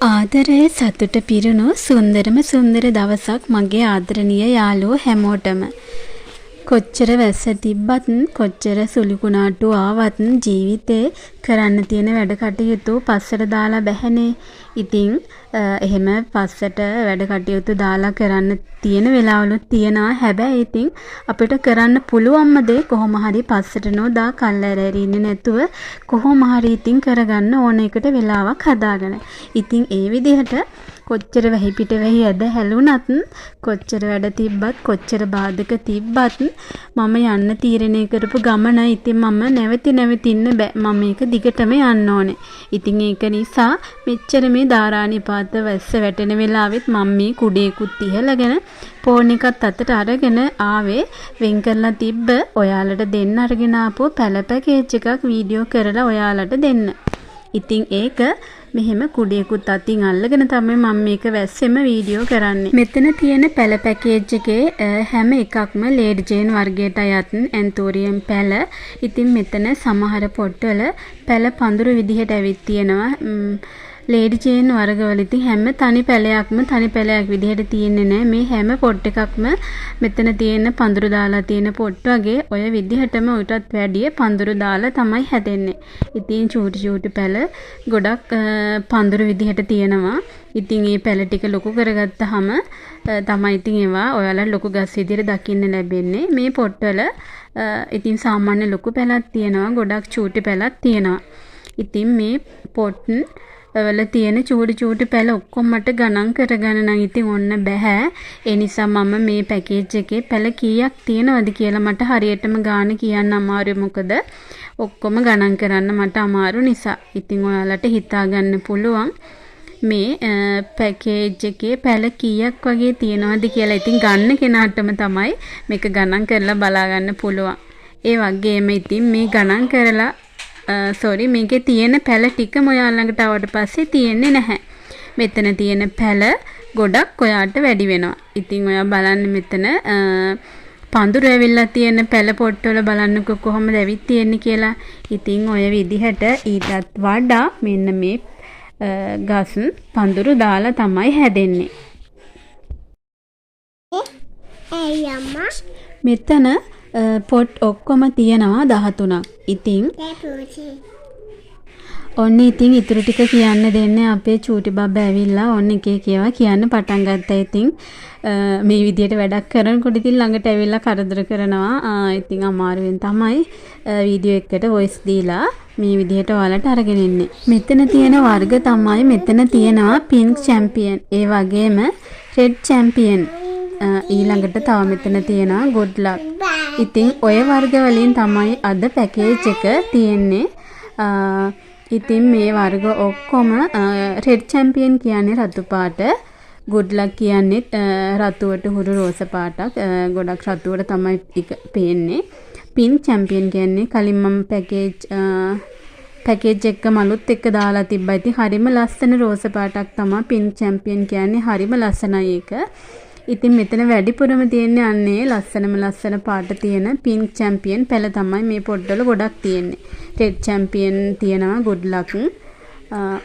ආදරයේ සතුට පිරුණු සුන්දරම සුන්දර දවසක් මගේ ආදරණීය යාළුවෝ හැමෝටම. කොච්චර වැස්ස තිබ්බත් කොච්චර සුළි කුණාටු ආවත් ජීවිතේ කරන්න තියෙන වැඩ කටයුතු පස්සට දාලා බැහැනේ. ඉතින් එහෙම පස්සට වැඩ කටයුතු දාලා කරන්න තියෙන වෙලාවලුත් තියෙනවා. හැබැයි ඉතින් අපිට කරන්න පුළුවන්ම දේ කොහොම හරි පස්සට නොදා කල්ලාරෑරි ඉන්නේ නැතුව කොහොම හරි ඉතින් කරගන්න ඕන එකට වෙලාවක් හදාගන්න. ඉතින් ඒ විදිහට කොච්චර වෙහි පිට වෙහි ඇද හැලුණත් කොච්චර වැඩ තිබ්බත් කොච්චර බාධක තිබ්බත් මම යන්න තීරණය කරපු ගමන ඉතින් මම නැවතින්න බෑ. මම මේක දිගටම යන්න ඕනේ. ඉතින් ඒක නිසා මෙච්චර මේ ධාරානිපාත වැස්ස වැටෙන වෙලාවෙත් මම මේ කුඩේකුත් ඉහලගෙන ෆෝන් එකත් අතට අරගෙන ආවේ වෙන් කරලා තිබ්බ ඔයාලට දෙන්න අරගෙන ආපුව පැල පැකේජ් එකක් වීඩියෝ කරලා ඔයාලට දෙන්න. ඉතින් ඒක මෙහෙම කුඩේකුත් අතින් අල්ලගෙන තමයි මම මේක වැස්සෙම වීඩියෝ කරන්නේ. මෙතන තියෙන පැල පැකේජ් එකේ හැම එකක්ම ලේඩි ජේන් වර්ගයට අයත් ඇන්තෝරියම් පැල. ඉතින් මෙතන සමහර පොට්වල පැල පඳුරු විදිහට ඇවිත් තියෙනවා. ලේඩි ජේන් වර්ගවල ඉතින් හැම තනි පැලයක්ම තනි පැලයක් විදිහට තියෙන්නේ නැහැ. මේ හැම පොට් එකක්ම මෙතන තියෙන පඳුරු දාලා තියෙන පොට් වගේ ඔය විදිහටම උටත් වැඩිය පඳුරු දාලා තමයි හැදෙන්නේ. ඉතින් චූටි පැල ගොඩක් පඳුරු විදිහට තියෙනවා. ඉතින් මේ පැල ටික ලොකු කරගත්තාම තමයි ඉතින් ඒවා ඔයාලා ලොකු ගස් විදිහට දකින්න ලැබෙන්නේ. මේ පොට්වල ඉතින් සාමාන්‍ය ලොකු පැලක් තියෙනවා. ගොඩක් චූටි පැලක් තියෙනවා. ඉතින් මේ පොට් වල තියෙන චූටි පැල ඔක්කොම මට ගණන් කරගන්න නම් ඉතින් ඔන්න බෑ. ඒ නිසා මම මේ පැකේජ් එකේ පැල කීයක් තියෙනවද කියලා මට හරියටම ගාන කියන්න අමාරුයි. මොකද ඔක්කොම ගණන් කරන්න මට අමාරු නිසා. ඉතින් ඔයාලට හිතා ගන්න පුළුවන් මේ පැකේජ් එකේ පැල කීයක් වගේ තියෙනවද කියලා. ඉතින් ගන්න කෙනාටම තමයි මේක ගණන් කරලා බලා ගන්න පුළුවන්. ඒ වගේම ඉතින් මේ ගණන් කරලා මේකේ තියෙන පැල ටිකම ඔයාලා ළඟට ආවට පස්සේ තියෙන්නේ නැහැ. මෙතන තියෙන පැල ගොඩක් ඔයාට වැඩි වෙනවා. ඉතින් ඔයා බලන්න මෙතන පඳුරු ඇවිල්ලා තියෙන පැල පොට්ටවල බලන්නකො කොහොමද ඇවිත් තියෙන්නේ කියලා. ඉතින් ඔය විදිහට ඊටත් වඩා මෙන්න මේ ගස් පඳුරු දාලා තමයි හැදෙන්නේ. මෙතන පොට් ඔක්කොම තියෙනවා 13ක්. ඉතින් ඔන්න ඉතින් ඉතුරු ටික කියන්න දෙන්නේ අපේ චූටි බබ්බා ඇවිල්ලා ඔන්න එක ඒවා කියන්න පටන් ගත්තා. ඉතින් මේ විදියට වැඩක් කරනකොට ඉතින් ළඟට ඇවිල්ලා කරදර කරනවා. ඉතින් අමාරුවෙන් තමයි වීඩියෝ එකකට වොයිස් දීලා මේ විදියට ඔයාලට අරගෙන ඉන්නේ. මෙතන තියෙන වර්ග තමයි මෙතන තියෙනවා පින්ක් චැම්පියන්. ඒ වගේම රෙඩ් චැම්පියන්. ඊළඟට තව මෙතන තියෙනවා good luck. ඉතින් ඔය වර්ග වලින් තමයි අද පැකේජ් එක තියෙන්නේ. ඉතින් මේ වර්ග ඔක්කොම රෙඩ් චැම්පියන් කියන්නේ රතු පාට, good luck කියන්නේ රතුවට හුරු රෝස පාටක්. ගොඩක් රතුවට තමයි පේන්නේ. පින්ක් චැම්පියන් කියන්නේ කලින් මම පැකේජ් එක මලුත් එක්ක දාලා තිබ්බා. ඉතින් හරිම ලස්සන රෝස පාටක් තමයි පින්ක් චැම්පියන් කියන්නේ. හරිම ලස්සනයි ඒක. ඉතින් මෙතන වැඩිපුරම තියෙන්නේ අන්නේ ලස්සන පාට තියෙන පින්ක් චැම්පියන් පැල තමයි මේ පොඩ්ඩවල ගොඩක් තියෙන්නේ. රෙඩ් චැම්පියන් තියෙනවා good luck.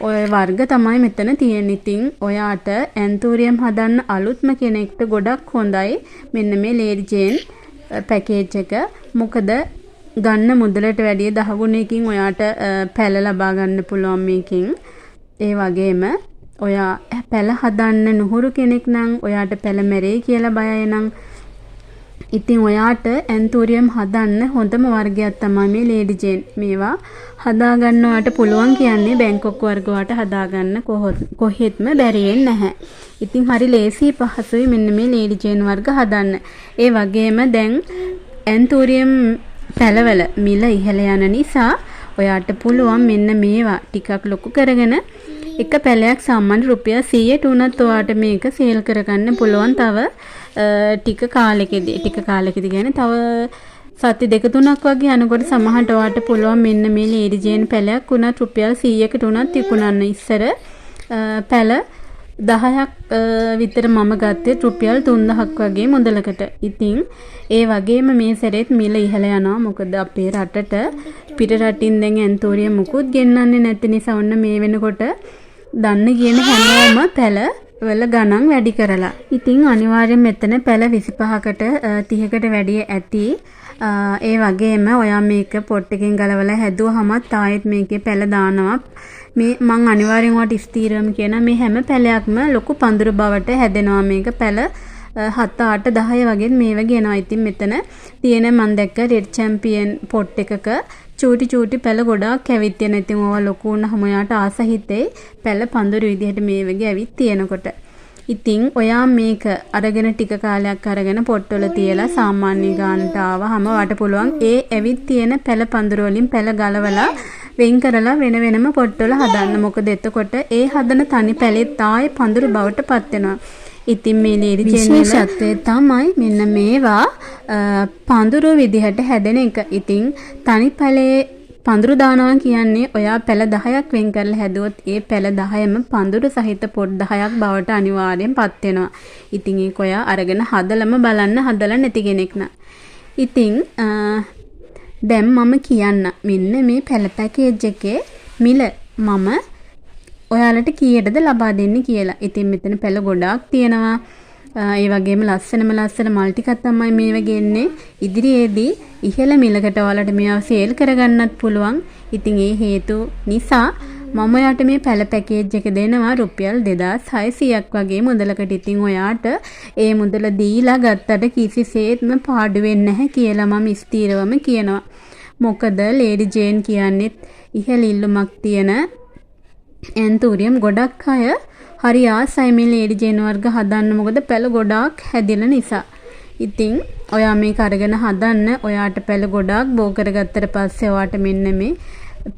ඔය වර්ග තමයි මෙතන තියෙන්නේ. ඉතින් ඔයාට ඇන්තෝරියම් හදන්න අලුත්ම කෙනෙක්ට ගොඩක් හොඳයි මෙන්න මේ ලේඩි ජේන් පැකේජ් එක. මොකද ගන්න මුදලට වැඩිය 10 ගුණයකින් ඔයාට පැල ලබා ගන්න පුළුවන් මේකෙන්. ඒ වගේම ඔයා පැල හදන්න නුහුරු කෙනෙක් නම් ඔයාට පැල මැරෙයි කියලා බයයි නම් ඉතින් ඔයාට ඇන්තෝරියම් හදන්න හොඳම වර්ගයක් තමයි මේ ලේඩි ජේන්. මේවා හදාගන්න ඔයාට පුළුවන් කියන්නේ බැංකොක් වර්ග වලට හදාගන්න කොහෙත්ම බැරි වෙන්නේ නැහැ. ඉතින් හරි ලේසි පහසුයි මෙන්න මේ ලේඩි ජේන් වර්ග හදන්න. ඒ වගේම දැන් ඇන්තෝරියම් පැලවල මිල ඉහළ යන නිසා ඔයාට පුළුවන් මෙන්න මේවා ටිකක් ලොකු කරගෙන එක පැලයක් සාමාන්‍ය රුපියල් 100ට උනත් ඔයාට මේක සේල් කරගන්න පුළුවන්. තව ටික කාලෙකදී කියන්නේ තව සති 2-3ක් වගේ යනකොට සමහරට ඔයාට පුළුවන් මෙන්න මේ ලේඩි ජේන් පැලයක් උනත් රුපියල් 100කට උනත් විකුණන්න. ඉස්සර පැල 10ක් විතර මම ගත්තේ රුපියල් 3000ක් වගේ මුදලකට. ඉතින් ඒ වගේම මේ සැරේත් මිල ඉහළ යනවා. මොකද අපේ රටට පිට රටින් දැන් ඇන්තෝරියම් මුකුත් ගෙන්නන්නේ නැති නිසා ඔන්න මේ වෙනකොට දන්න කියන හැමෝම පැල වල ගණන් වැඩි කරලා. ඉතින් අනිවාර්යෙන් මෙතන පැල 25කට 30කට වැඩි ඇති. ඒ වගේම ඔයා මේක පොට් එකෙන් ගලවලා හැදුවහමත් ආයෙත් මේකේ පැල දානවා. මේ මං අනිවාර්යෙන් ඔයාට ස්ථීරවම කියන මේ හැම පැලයක්ම ලොකු පඳුරු බවට හැදෙනවා. මේක පැල 7 8 10 වගේ මේ වගේ එනවා. ඉතින් මෙතන තියෙන මම දැක්ක රෙඩ් චැම්පියන් පොට් එකක චූටි පැල ගොඩාක් ඇවිත් තියෙන. ඉතින් ඕවා ලොකු වුණාම ඔයාට ආස හිතේ පැල පඳුරු විදිහට මේ වගේ ඇවිත් තියෙනකොට. ඉතින් ඔයා මේක අරගෙන ටික කාලයක් අරගෙන පොට්වල තියලා සාමාන්‍ය ගානට ආවහම වට පුළුවන් ඒ ඇවිත් තියෙන පැල පඳුරු වලින් පැල ගලවලා වෙන් කරලා වෙන වෙනම පොට්වල හදන්න. මොකද එතකොට ඒ හදන තනි පැලෙත් ආයේ පඳුරු බවට පත් වෙනවා. ඉතින් මේ ලේඩි චේන් විශේෂත්වය තමයි මෙන්න මේවා පඳුරු විදිහට හැදෙන එක. ඉතින් තනි පැලේ පඳුරු දානවා කියන්නේ ඔයා පැල 10ක් වෙන් කරලා හැදුවොත් ඒ පැල 10ම පඳුරු සහිත පොත් 10ක් බවට අනිවාර්යෙන් පත් වෙනවා. ඉතින් ඒක ඔයා අරගෙන හදලම බලන්න හදලා නැති කෙනෙක් නා. ඉතින් දැන් මම කියන්න මෙන්න මේ පැල පැකේජ් එකේ මිල මම ඔයාලට කීයටද ලබා දෙන්නේ කියලා. ඉතින් මෙතන පැල ගොඩාක් තියෙනවා. ඒ වගේම ලස්සන මල් ටිකක් තමයි මේව ගෙන්නේ. ඉදිරියේදී ඉහළ මිලකට ඔයාලට මේව සේල් කරගන්නත් පුළුවන්. ඉතින් ඒ හේතු නිසා මම ඔයාට මේ පැල පැකේජ් එක දෙනවා රුපියල් 2600ක් වගේ මුදලකට. ඉතින් ඔයාට ඒ මුදල දීලා ගත්තට කිසිසේත්ම පාඩු වෙන්නේ නැහැ කියලා මම ස්ථීරවම කියනවා. මොකද ලේඩි ජේන් කියන්නේ ඉහළ ඉල්ලුමක් තියෙන ඇන්තූරියම් ගොඩක් අය හරි ආසයි මේ ලේඩි ජේන් වර්ග හදන්න. මොකද පැල ගොඩාක් හැදිලා නිසා. ඉතින් ඔයා මේක අරගෙන හදන්න. ඔයාට පැල ගොඩාක් බෝ කරගත්තට පස්සේ ඔයාට මෙන්න මේ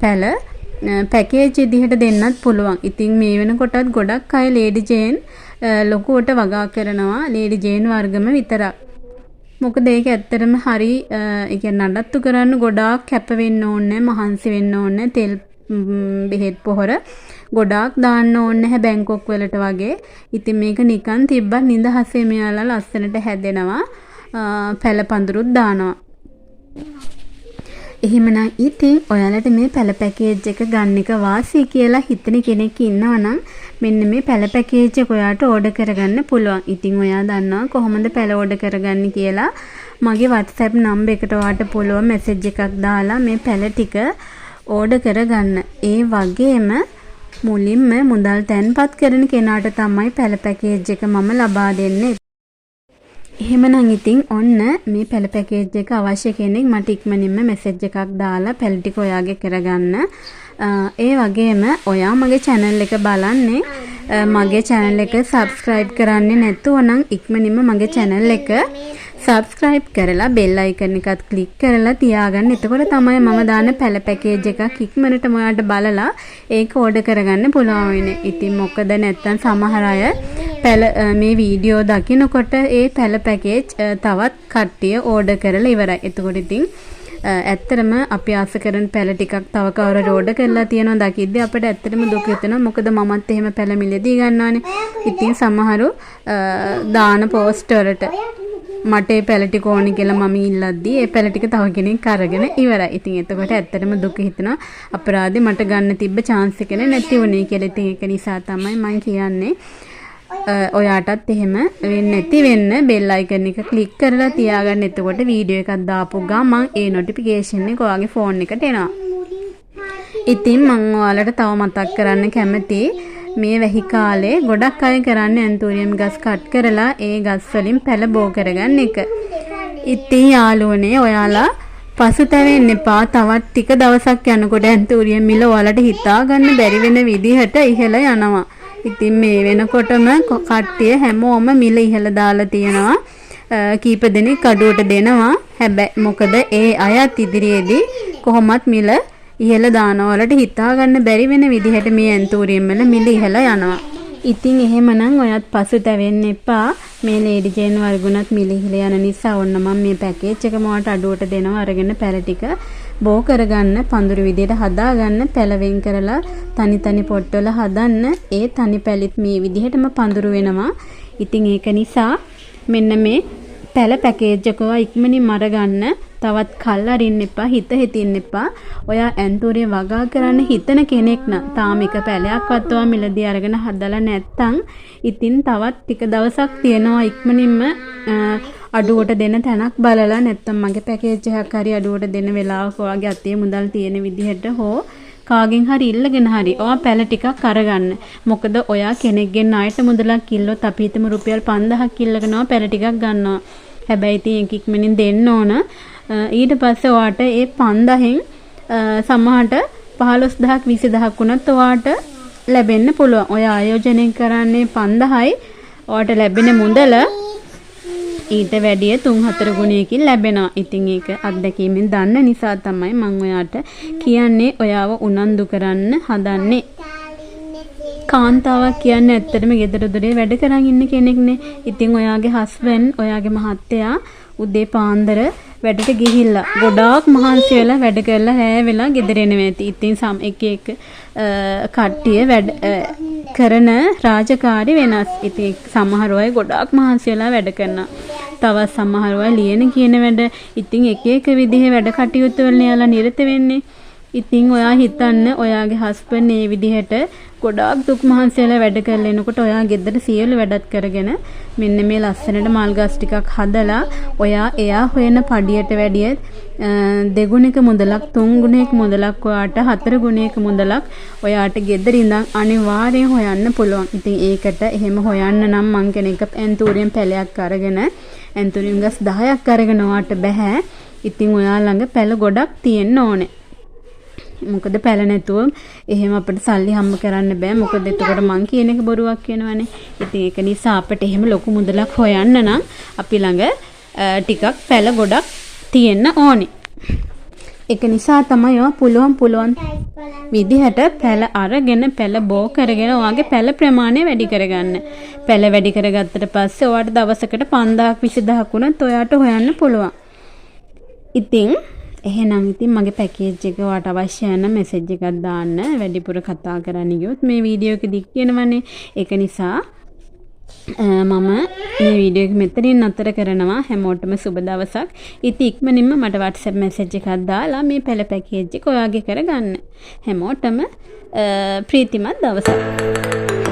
පැල පැකේජ් විදිහට දෙන්නත් පුළුවන්. ඉතින් මේ වෙනකොටත් ගොඩක් අය ලේඩි ජේන් ලොකුවට වගා කරනවා ලේඩි ජේන් වර්ගම විතරක්. මොකද ඒක ඇත්තටම හරි ඒ කියන්නේ නඩත්තු කරන්න ගොඩාක් කැප වෙන්න ඕනේ, මහන්සි වෙන්න ඕනේ. තෙල් බෙහෙත් පොහොර ගොඩාක් දාන්න ඕනේ නැහැ බැංකොක් වලට වගේ. ඉතින් මේක නිකන් තිබ්බත් නිදහසේ මෙයාලා ලස්සනට හැදෙනවා. පැල පඳුරුත් දානවා. එහෙමනම් ඉතින් ඔයාලට මේ පැල පැකේජ් එක ගන්න එක වාසි කියලා හිතන කෙනෙක් ඉන්නවා නම් මෙන්න මේ පැල පැකේජ් එක ඔයාට ඕඩර් කරගන්න පුළුවන්. ඉතින් ඔයා දන්නවා කොහොමද පැල ඕඩර් කරගන්නේ කියලා. මගේ WhatsApp නම්බර් එකට ඔයාට පුළුවන් මැසේජ් එකක් දාලා මේ පැල ටික ඕඩර් කරගන්න. ඒ වගේම මුලින්ම මුදල් තැන්පත් කරන කෙනාට තමයි පැල පැකේජ් එක මම ලබා දෙන්නේ. එහෙමනම් ඉතින් ඔන්න මේ පැල පැකේජ් එක අවශ්‍ය කෙනෙක් මට ඉක්මනින්ම මැසේජ් එකක් දාලා පැල ටික ඔයාගේ කරගන්න. ඒ වගේම ඔයා මගේ channel එක බලන්නේ මගේ channel එක subscribe කරන්නේ නැතුව නම් ඉක්මනින්ම මගේ channel එක subscribe කරලා bell icon එකත් click කරලා තියාගන්න. එතකොට තමයි මම දාන පැල පැකේජ් එකක් ඉක්මනටම ඔයාලට බලලා ඒක ඕඩර් කරගන්න පුළුවන් වෙන්නේ. ඉතින් මොකද නැත්තම් සමහර අය පැල මේ වීඩියෝ දකිනකොට ඒ පැල පැකේජ් තවත් කට්ටිය ඕඩර් කරලා ඉවරයි. එතකොට ඉතින් ඇත්තටම අපි ආස කරන පැල ටිකක් තව කවුරුහරි ඕඩර් කරලා තියෙනවා දකිද්දි අපිට ඇත්තටම දුක හිතෙනවා. මොකද මමත් එහෙම පැල මිලදී ගන්නවානේ. ඉතින් සමහරු දාන පෝස්ට් වලට මට ඒ පැල ටික ඕනි කියලා මම ඉල්ලද්දී ඒ පැල ටික තව කෙනෙක් අරගෙන ඉවරයි. ඉතින් එතකොට ඇත්තටම දුක හිතෙනවා අපරාධේ මට ගන්න තිබ්බ chance එක නැති වුණේ කියලා. ඉතින් ඒක නිසා තමයි මම කියන්නේ ඔයාටත් එහෙම වෙන්නේ නැති වෙන්න bell icon එක click කරලා තියාගන්න. එතකොට වීඩියෝ එකක් දාපු ගමන් ඒ notification එක ඔයාගේ phone එකට එනවා. ඉතින් මම ඔයාලට තව මතක් කරන්න කැමතියි මේ වැහි කාලේ ගොඩක් අය කරන්නේ ඇන්තූරියම් ගස් කට් කරලා ඒ ගස් වලින් පැල බෝ කරගන්න එක. ඉතින් යාළුවනේ ඔයාලා පසුතැවෙන්න එපා. තවත් ටික දවසක් යනකොට ඇන්තූරියම් මිල ඔයාලට හිතා ගන්න බැරි වෙන විදිහට ඉහළ යනවා. ඉතින් මේ වෙනකොටම කට්ටිය හැමෝම මිල ඉහළ දාලා තියෙනවා. කීප දෙනෙක් අඩුවට දෙනවා. හැබැයි මොකද ඒ අයත් ඉදිරියේදී කොහොමත් මිල ඉහළ දානවලට හිතා ගන්න බැරි වෙන විදිහට මේ ඇන්තූරියම් වල මිල ඉහළ යනවා. ඉතින් එහෙමනම් ඔයත් පසුතැවෙන්න එපා. මේ ලේඩි ජේන් වර්ගුණත් මිල ඉහළ යන නිසා ඔන්න මම මේ පැකේජ් එක මොකට අඩුවට දෙනවා. අරගෙන පැල ටික බෝ කරගන්න, පඳුරු විදිහට හදාගන්න, පැල වෙන් කරලා තනි පොට්වල හදන්න. ඒ තනි පැලිත් මේ විදිහටම පඳුරු වෙනවා. ඉතින් ඒක නිසා මෙන්න මේ පැල පැකේජ් එක ඉක්මනින් අරගන්න. තවත් කල් අරින්න එපා, හිත හිතින්න එපා. ඔයා ඇන්තූරිය වගා කරන්න හිතන කෙනෙක් නම් තාම එක පැලයක්වත් ඔයා මිලදී අරගෙන හදලා නැත්තම් ඉතින් තවත් ටික දවසක් තියෙනවා ඉක්මනින්ම අඩුවට දෙන තැනක් බලලා නැත්තම් මගේ පැකේජ් එකක් හරි අඩුවට දෙන වෙලාවක ඔයාගේ අතේ මුදල් තියෙන විදිහට හෝ කාගෙන් හරි ඉල්ලගෙන හරි ඔයා පැල ටිකක් අරගන්න. මොකද ඔයා කෙනෙක්ගෙන් ණයට මුදලක් ඉල්ලුවොත් අපි හිතමු රුපියල් 5000ක් ඉල්ලගෙනවා පැල ටිකක් ගන්නවා. හැබැයි ඉතින් ඒක ඉක්මනින් දෙන්න ඕන. ඊට පස්සේ ඔයාට ඒ 5000න් සමහරට 15000ක් 20000ක් වුණත් ඔයාට ලැබෙන්න පුළුවන්. ඔය ආයෝජනය කරන්නේ 5000යි. ඔයාට ලැබෙන මුදල ඊට වැඩිය 3-4 ගුණයකින් ලැබෙනවා. ඉතින් ඒක අත්දැකීමෙන් දන්න නිසා තමයි මම ඔයාට කියන්නේ ඔයාව උනන්දු කරන්න හදන්නේ. කාන්තාවක් කියන්නේ ඇත්තටම ගෙදර දොරේ වැඩ කරන් ඉන්න කෙනෙක්නේ. ඉතින් ඔයාගේ හස්බන්ඩ්, ඔයාගේ මහත්තයා උදේ පාන්දර වැඩට ගිහිල්ලා ගොඩාක් මහන්සි වෙලා වැඩ කරලා රැය වෙලා ගෙදර එනවා ඇති. ඉතින් එක කට්ටිය වැඩ කරන රාජකාරි වෙනස්. ඉතින් සමහර අය ගොඩාක් මහන්සි වෙලා වැඩ කරනවා. තවත් සමහර අය ලියන කියන වැඩ ඉතින් එක විදිහේ වැඩ කටයුතු වල යාලා නිරත වෙන්නේ. ඉතින් ඔයා හිතන්න ඔයාගේ හස්බන්ඩ් මේ විදිහට ගොඩාක් දුක් මහන්සි වෙලා වැඩ කරලා එනකොට ඔයා ගෙදර සියලු වැඩත් කරගෙන මෙන්න මේ ලස්සනට මල් ගස් ටිකක් හදලා ඔයා එයා හොයන පඩියට වැඩිය දෙගුණයක මුදලක්, තුන් ගුණයක මුදලක්, ඔයාට 4 ගුණයක මුදලක් ඔයාට ගෙදර ඉඳන් අනිවාර්යෙන් හොයන්න පුළුවන්. ඉතින් ඒකට එහෙම හොයන්න නම් මං කියන එක ඇන්තූරියම් පැලයක් අරගෙන ඇන්තූරියම් ගස් 10ක් අරගෙන ඔයාට බෑ. ඉතින් ඔයා ළඟ පැල ගොඩක් තියෙන්න ඕනේ. මොකද පැල නැතුව එහෙම අපිට සල්ලි හම්බ කරන්න බෑ. මොකද එතකොට මං කියන එක බොරුවක් වෙනවනේ. ඉතින් ඒක නිසා අපිට එහෙම ලොකු මුදලක් හොයන්න නම් අපි ළඟ ටිකක් පැල ගොඩක් තියෙන්න ඕනේ. ඒක නිසා තමයි ඔයා පුළුවන් විදිහට පැල අරගෙන පැල බෝ කරගෙන ඔයාගේ පැල ප්‍රමාණය වැඩි කරගන්න. පැල වැඩි කරගත්තට පස්සේ ඔයාට දවසකට 5000ක් 20000ක් වුණත් ඔයාට හොයන්න පුළුවන්. ඉතින් එහෙනම් ඉතින් මගේ පැකේජ් එක ඔයාට අවශ්‍ය නම් මෙසේජ් එකක් දාන්න. වැඩිපුර කතා කරන්න ගියොත් මේ වීඩියෝ එක දික් වෙනවනේ. ඒක නිසා මම මේ වීඩියෝ එක මෙතනින් නතර කරනවා. හැමෝටම සුබ දවසක්. ඉතින් ඉක්මනින්ම මට WhatsApp මෙසේජ් එකක් දාලා මේ පැල පැකේජ් එක ඔයාගේ කරගන්න. හැමෝටම ප්‍රීතිමත් දවසක්.